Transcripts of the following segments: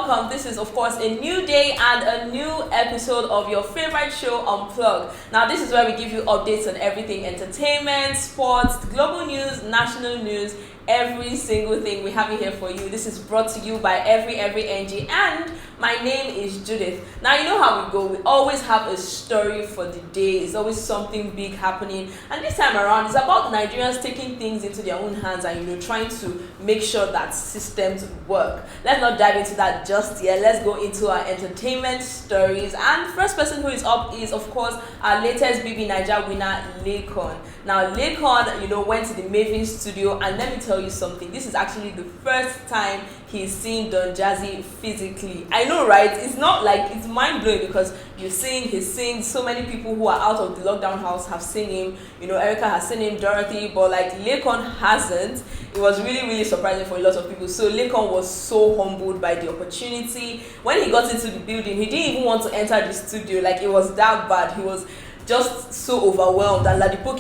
welcome. This is, of course, a new day and a new episode of your favorite show, Unplug. Now, this is where we give you updates on everything entertainment, sports, global news, national news, every single thing we have it here for you. This is brought to you by every NG, and my name is Judith. Now, you know how we go. We always have a story for the day. It's always something big happening, and this time around it's about Nigerians taking things into their own hands and trying to make sure that systems work. Let's not dive into that just yet. Let's go into our entertainment stories, and the first person who is up is, of course, our latest BBNaija winner, Laycon. Now, Laycon, went to the Mavins studio, and let me tell you something. This is actually the first time he's seen Don Jazzy physically. I know, right? It's not like it's mind-blowing because he's seen so many people who are out of the lockdown house have seen him. Erica has seen him, Dorothy, but like Laycon hasn't. It was really, really surprising for a lot of people. So Laycon was so humbled by the opportunity. When he got into the building, he didn't even want to enter the studio. Like, it was that bad. He was just so overwhelmed, and Ladipo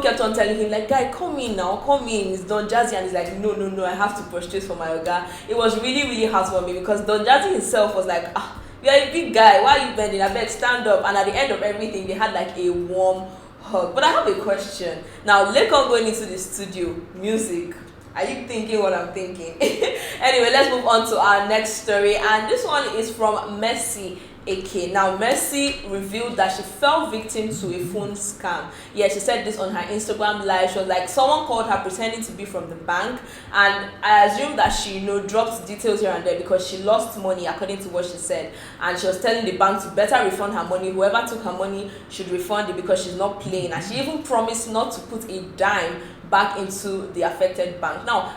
kept on telling him, like, guy, come in now, come in, it's Don Jazzy. And he's like, no, I have to prostrate for my oga. It was really, really hard for me because Don Jazzy himself was like, you're a big guy, why are you bending? I beg, stand up. And at the end of everything, they had like a warm hug. But I have a question. Now, Laycon going into the studio, music. Are you thinking what I'm thinking? Anyway, let's move on to our next story. And this one is from Mercy Eke. Now, Mercy revealed that she fell victim to a phone scam. Yeah, she said this on her Instagram live. She was like, someone called her pretending to be from the bank, and I assume that she dropped details here and there because she lost money, according to what she said. And she was telling the bank to better refund her money. Whoever took her money should refund it because she's not playing. And she even promised not to put a dime back into the affected bank. Now,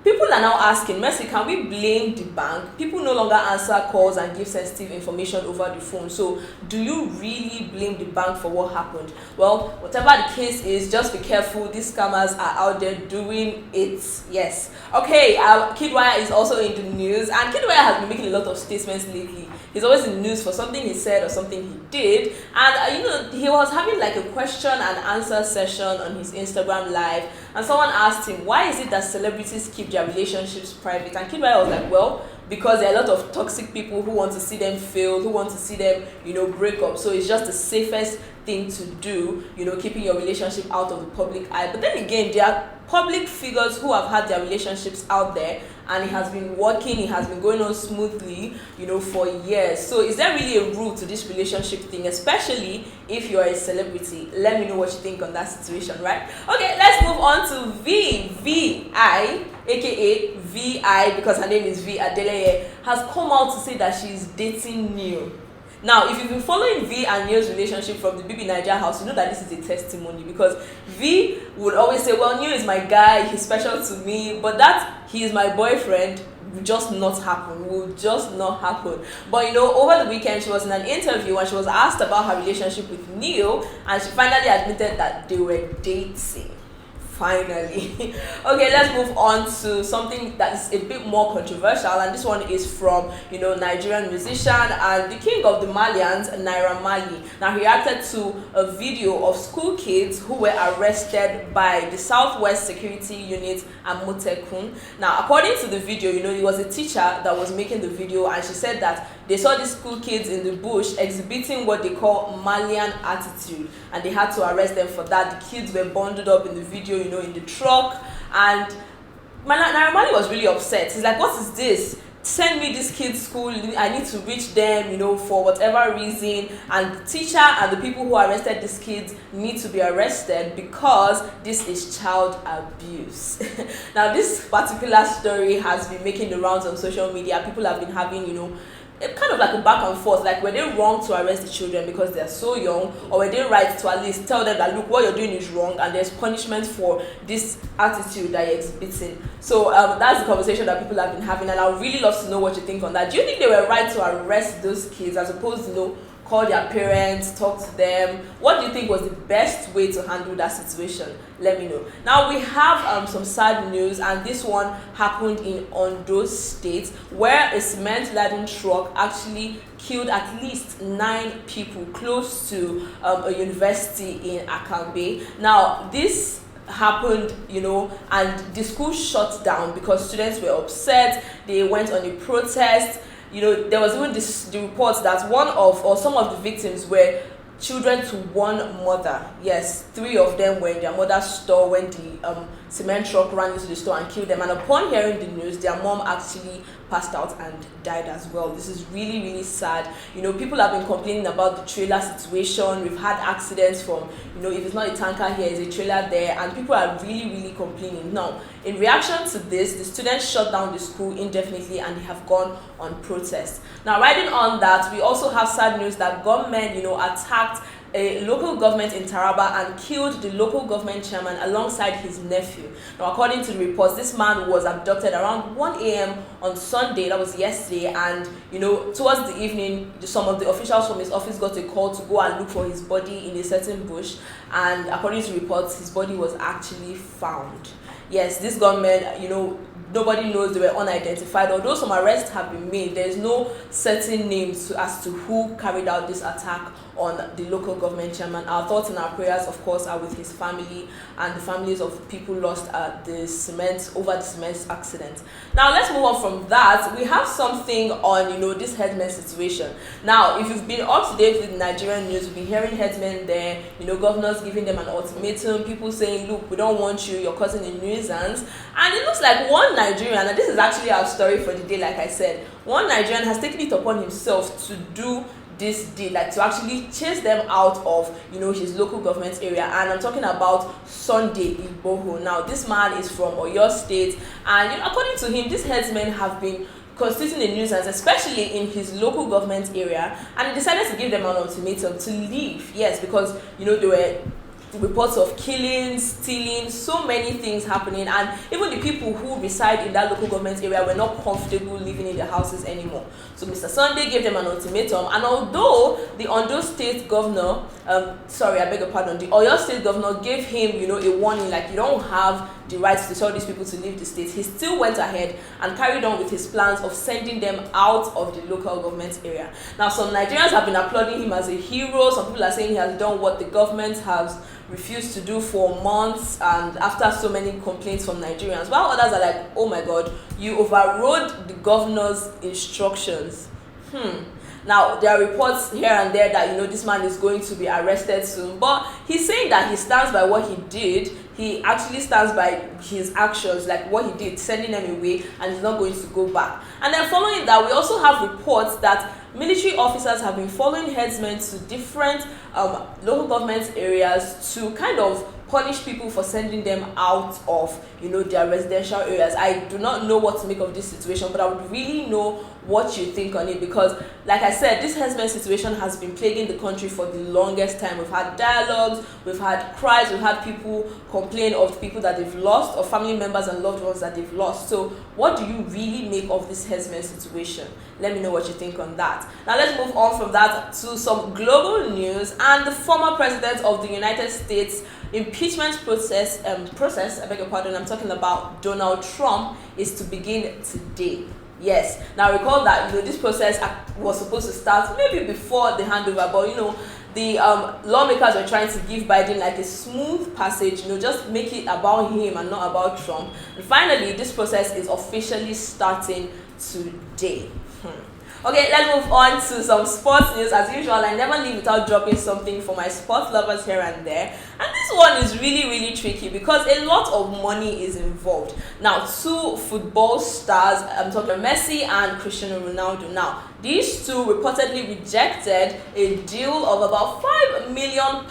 people are now asking, Mercy, can we blame the bank? People no longer answer calls and give sensitive information over the phone. So, do you really blame the bank for what happened? Well, whatever the case is, just be careful. These scammers are out there doing it. Yes. Okay, Kidwire is also in the news, and Kidwire has been making a lot of statements lately. He's always in the news for something he said or something he did. And, he was having like a question and answer session on his Instagram live. And someone asked him, why is it that celebrities keep their relationships private? And Kidwire was like, well, because there are a lot of toxic people who want to see them fail, who want to see them, break up. So it's just the safest thing to do, keeping your relationship out of the public eye. But then again, there are public figures who have had their relationships out there, and it has been working, it has been going on smoothly, for years. So is there really a rule to this relationship thing, especially if you are a celebrity? Let me know what you think on that situation, right? Okay, let's move on to VI, aka VI, because her name is V Adeleye, has come out to say that she's dating Neil. Now, if you've been following V and Neil's relationship from the BBNaija house, you know that this is a testimony, because V would always say, well, Neil is my guy, he's special to me, but that he is my boyfriend will just not happen. But over the weekend, she was in an interview and she was asked about her relationship with Neil, and she finally admitted that they were dating. Finally. Okay, let's move on to something that is a bit more controversial, and this one is from Nigerian musician and the king of the Malians, Naira Marley. Now, he reacted to a video of school kids who were arrested by the Southwest Security Unit, Amotekun. Now, according to the video, it was a teacher that was making the video, and she said that they saw these school kids in the bush exhibiting what they call Malian attitude, and they had to arrest them for that. The kids were bundled up in the video, in the truck, and Naira Marley was really upset. He's like, what is this? Send me this kid's school, I need to reach them, for whatever reason, and the teacher and the people who arrested these kids need to be arrested because this is child abuse. Now, this particular story has been making the rounds on social media. People have been having, kind of like a back and forth, like, were they wrong to arrest the children because they're so young, or were they right to at least tell them that, look, what you're doing is wrong and there's punishment for this attitude that you're exhibiting? So that's the conversation that people have been having, and I would really love to know what you think on that. Do you think they were right to arrest those kids as opposed to call their parents, talk to them? What do you think was the best way to handle that situation? Let me know. Now, we have some sad news, and this one happened in Ondo State, where a cement-laden truck actually killed at least 9 people close to a university in Akambe. Now, this happened, and the school shut down because students were upset. They went on a protest. There was even the reports that some of the victims were children to one mother. Yes, 3 of them were in their mother's store when the cement truck ran into the store and killed them. And upon hearing the news, their mom actually passed out and died as well. This is really, really sad. People have been complaining about the trailer situation. We've had accidents from, if it's not a tanker here, it's a trailer there, and people are really, really complaining. Now, in reaction to this, the students shut down the school indefinitely and they have gone on protest. Now, riding on that, we also have sad news that gunmen, attacked a local government in Taraba and killed the local government chairman alongside his nephew. Now, according to the reports, this man was abducted around 1 a.m. on Sunday, that was yesterday, and towards the evening, some of the officials from his office got a call to go and look for his body in a certain bush, and according to reports, his body was actually found. Yes, this gunman, nobody knows, they were unidentified. Although some arrests have been made, there is no certain names as to who carried out this attack on the local government chairman. Our thoughts and our prayers, of course, are with his family and the families of people lost at over the cement accident. Now, let's move on from that. We have something on, this herdsmen situation. Now, if you've been up to date with Nigerian news, you've been hearing herdsmen there, governors giving them an ultimatum, people saying, look, we don't want you, you're causing a nuisance. And it looks like one Nigerian, and this is actually our story for the day, like I said, one Nigerian has taken it upon himself to do this deal, like to actually chase them out of his local government area. And I'm talking about Sunday Igboho. Now, this man is from Oyo State, and according to him, these herdsmen have been constituting a nuisance, especially in his local government area, and he decided to give them an ultimatum to leave. Yes, because there were reports of killings, stealing, so many things happening, and even the people who reside in that local government area were not comfortable living in their houses anymore. So Mr. Sunday gave them an ultimatum, and although the Ondo state governor, the Oyo state governor gave him, a warning, like, you don't have the rights to tell these people to leave the state, he still went ahead and carried on with his plans of sending them out of the local government area. Now, some Nigerians have been applauding him as a hero. Some people are saying he has done what the government has refused to do for months, and after so many complaints from Nigerians, while others are like, oh my god, you overrode the governor's instructions. Now, there are reports here and there that this man is going to be arrested soon, but he's saying that he stands by what he did. He actually stands by his actions, like what he did, sending them away, and he's not going to go back. And then following that, we also have reports that military officers have been following herdsmen to different local government areas to kind of punish people for sending them out of their residential areas. I do not know what to make of this situation, but I would really know what you think on it, because like I said, this herdsmen situation has been plaguing the country for the longest time. We've had dialogues, we've had cries, we've had people complain of the people that they've lost, or family members and loved ones that they've lost. So what do you really make of this herdsmen situation? Let me know what you think on that. Now let's move on from that to some global news. And the former president of the United States impeachment process, I beg your pardon, I'm talking about Donald Trump, is to begin today. Yes. Now recall that this process was supposed to start maybe before the handover, but the lawmakers were trying to give Biden like a smooth passage, just make it about him and not about Trump. And finally, this process is officially starting today. Okay, let's move on to some sports news. As usual, I never leave without dropping something for my sports lovers here and there. And this one is really, really tricky because a lot of money is involved. Now, 2 football stars, I'm talking Messi and Cristiano Ronaldo. Now, these two reportedly rejected a deal of about £5 million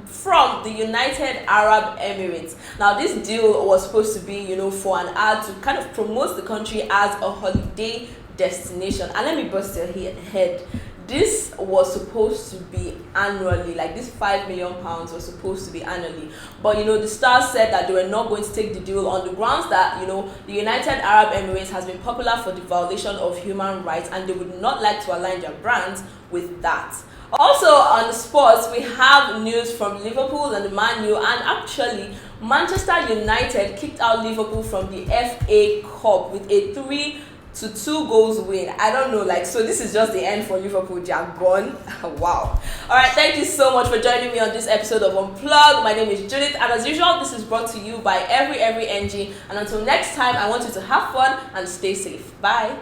from the United Arab Emirates. Now, this deal was supposed to be, for an ad to kind of promote the country as a holiday destination. And let me burst your head. This was supposed to be annually, like this £5 million was supposed to be annually. But the stars said that they were not going to take the deal on the grounds that the United Arab Emirates has been popular for the violation of human rights, and they would not like to align their brands with that. Also on sports, we have news from Liverpool and Man U, and actually Manchester United kicked out Liverpool from the FA Cup with a 3-2 to 2 goals win. I don't know, like, so this is just the end for Liverpool. They are gone. Wow. All right, thank you so much for joining me on this episode of Unplug. My name is Judith, and as usual, this is brought to you by every NG. And until next time, I want you to have fun and stay safe. Bye.